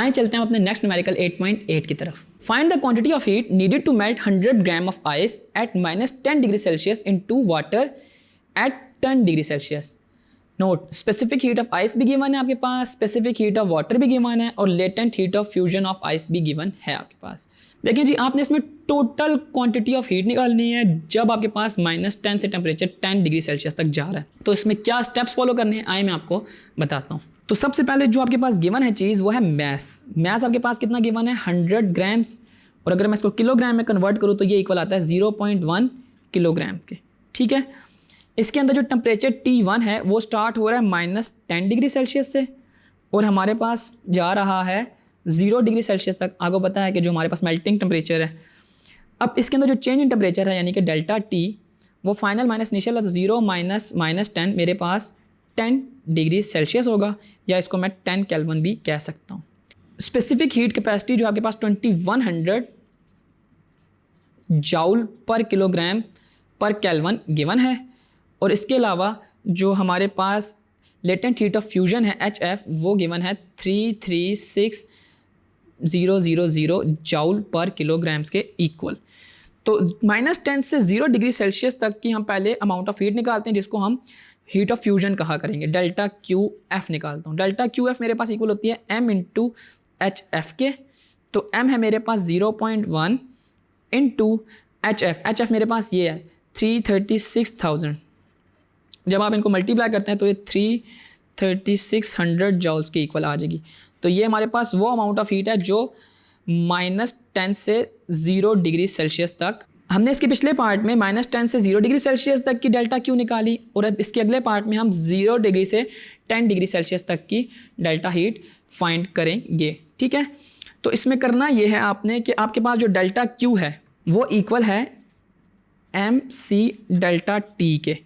आए चलते हैं अपने नेक्स्ट न्यूमेरिकल 8.8 की तरफ। Find the quantity of heat needed to melt 100 gram of ice at -10 degree Celsius into water at 10 degree Celsius. Note, specific heat of ice भी given है आपके पास, स्पेसिफिक हीट ऑफ वाटर भी given है और latent heat of fusion of ice भी given है आपके पास। देखिए जी, आपने इसमें टोटल क्वांटिटी ऑफ हीट निकालनी है जब आपके पास -10 से टेम्परेचर 10 डिग्री सेल्सियस तक जा रहा है। तो इसमें क्या स्टेप्स फॉलो करने हैं आए मैं आपको बताता हूँ। तो सबसे पहले जो आपके पास गिवन है चीज़ वो है मैस। मैस आपके पास कितना गिवन है 100 ग्राम्स, और अगर मैं इसको किलोग्राम में कन्वर्ट करूँ तो ये इक्वल आता है 0.1 किलोग्राम के। ठीक है, इसके अंदर जो टेम्परेचर T1 है वो स्टार्ट हो रहा है -10 डिग्री सेल्सियस से और हमारे पास जा रहा है 0 डिग्री सेल्सियस तक। आपको पता है कि जो हमारे पास मेल्टिंग टेम्परेचर है। अब इसके अंदर जो चेंज इन टेम्परेचर है यानी कि डेल्टा T वो फाइनल माइनस इनिशियल 0 माइनस 10 मेरे पास 10 डिग्री सेल्सियस होगा, या इसको मैं 10 केल्विन भी कह सकता हूँ। स्पेसिफिक हीट कैपेसिटी जो आपके पास 2100 जूल पर किलोग्राम पर केल्विन गिवन है, और इसके अलावा जो हमारे पास लेटेंट हीट ऑफ फ्यूजन है HF वो गिवन है 336,000 जूल पर किलोग्राम्स के इक्वल। तो -10 से 0 डिग्री सेल्सियस तक की हम पहले अमाउंट ऑफ हीट निकालते हैं जिसको हम हीट ऑफ फ्यूजन कहा करेंगे। डेल्टा QF निकालता हूँ। डेल्टा QF मेरे पास इक्वल होती है M इंटू HF के। तो M है मेरे पास 0.1 इंटू HF मेरे पास ये है 336,000। जब आप इनको मल्टीप्लाई करते हैं तो ये 33600 जूल्स के इक्वल आ जाएगी। तो ये हमारे पास वो अमाउंट ऑफ हीट है जो -10 से 0 डिग्री सेल्सियस तक। हमने इसके पिछले पार्ट में -10 से 0 डिग्री सेल्सियस तक की डेल्टा Q निकाली, और अब इसके अगले पार्ट में हम 0 डिग्री से 10 डिग्री सेल्सियस तक की डेल्टा हीट फाइंड करेंगे। ठीक है, तो इसमें करना ये है आपने कि आपके पास जो डेल्टा Q है वो इक्वल है MC डेल्टा T के।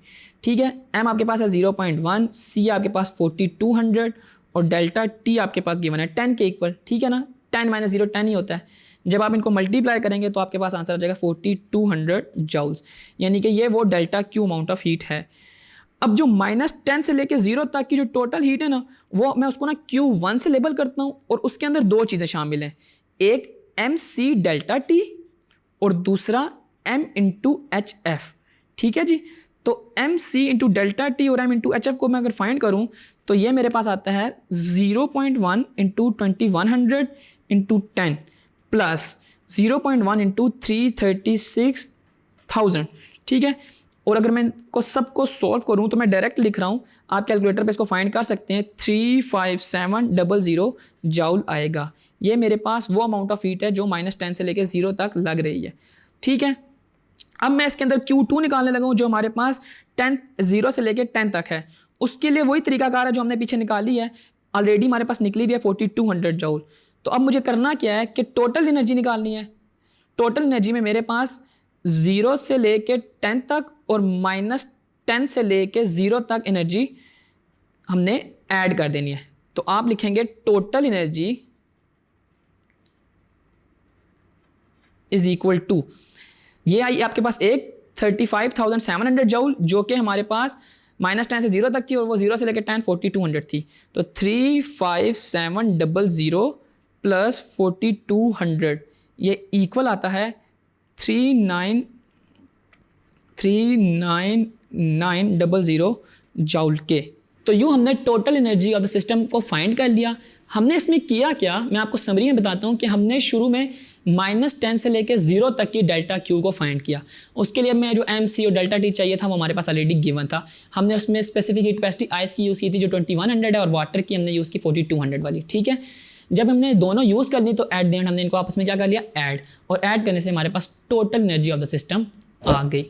ठीक है, M आपके पास है 0.1, C आपके पास 4200 और डेल्टा T आपके पास गिवन है 10 के इक्वल। ठीक है ना, 10 - 0 10 ही होता है। जब आप इनको मल्टीप्लाई करेंगे तो आपके पास आंसर आ जाएगा 4200 जूल्स, यानी कि ये वो delta Q amount of heat है। अब जो -10 से लेके 0 तक की जो टोटल हीट है ना, वो मैं उसको ना Q1 से लेबल करता हूँ, और उसके अंदर दो चीज़ें शामिल हैं, एक MC डेल्टा T और दूसरा M इंटू HF। ठीक है जी, तो MC इंटू डेल्टा T और M इंटू HF को मैं अगर फाइंड करूँ तो ये मेरे पास आता है 0.1 इंटू 2100 इंटू 10 प्लस 0.1 इंटू 336,000। ठीक है, और अगर मैं इनको सबको सॉल्व करूँ तो मैं डायरेक्ट लिख रहा हूँ, आप कैलकुलेटर पे इसको फाइंड कर सकते हैं, 35700 जूल आएगा। ये मेरे पास वो अमाउंट ऑफ हीट है जो -10 से लेकर 0 तक लग रही है। ठीक है, अब मैं इसके अंदर Q2 निकालने लगा हूँ जो हमारे पास 0 से लेकर 10 तक है। उसके लिए वही तरीकाकार है जो हमने पीछे निकाली है, ऑलरेडी हमारे पास निकली भी है 4200 जूल। तो अब मुझे करना क्या है कि टोटल एनर्जी निकालनी है। टोटल एनर्जी में मेरे पास 0 से लेके 10 तक और -10 से लेके 0 तक एनर्जी हमने ऐड कर देनी है। तो आप लिखेंगे total energy is equal to, ये आई आपके पास एक 35,700 जूल जो कि हमारे पास -10 से 0 तक थी, और वो 0 से लेकर 10 4200 थी। तो 35700 प्लस 4200 ये इक्वल आता है 39900 जूल के। तो यूँ हमने total energy of the system को फाइंड कर लिया। हमने इसमें किया क्या, मैं आपको समरी में बताता हूँ कि हमने शुरू में -10 से लेकर 0 तक की डेल्टा Q को फाइंड किया। उसके लिए मैं जो MC और डेल्टा T चाहिए था वो हमारे पास ऑलरेडी गिवन था। हमने उसमें स्पेसिफिक हीट कैपेसिटी आइस की यूज़ की थी जो 2100 है, और वाटर की हमने यूज़ की 4200 वाली। ठीक है, जब हमने दोनों यूज़ कर ली तो एट द एंड हमने इनको आपस में क्या कर लिया, ऐड, और ऐड करने से हमारे पास total energy of the system आ गई।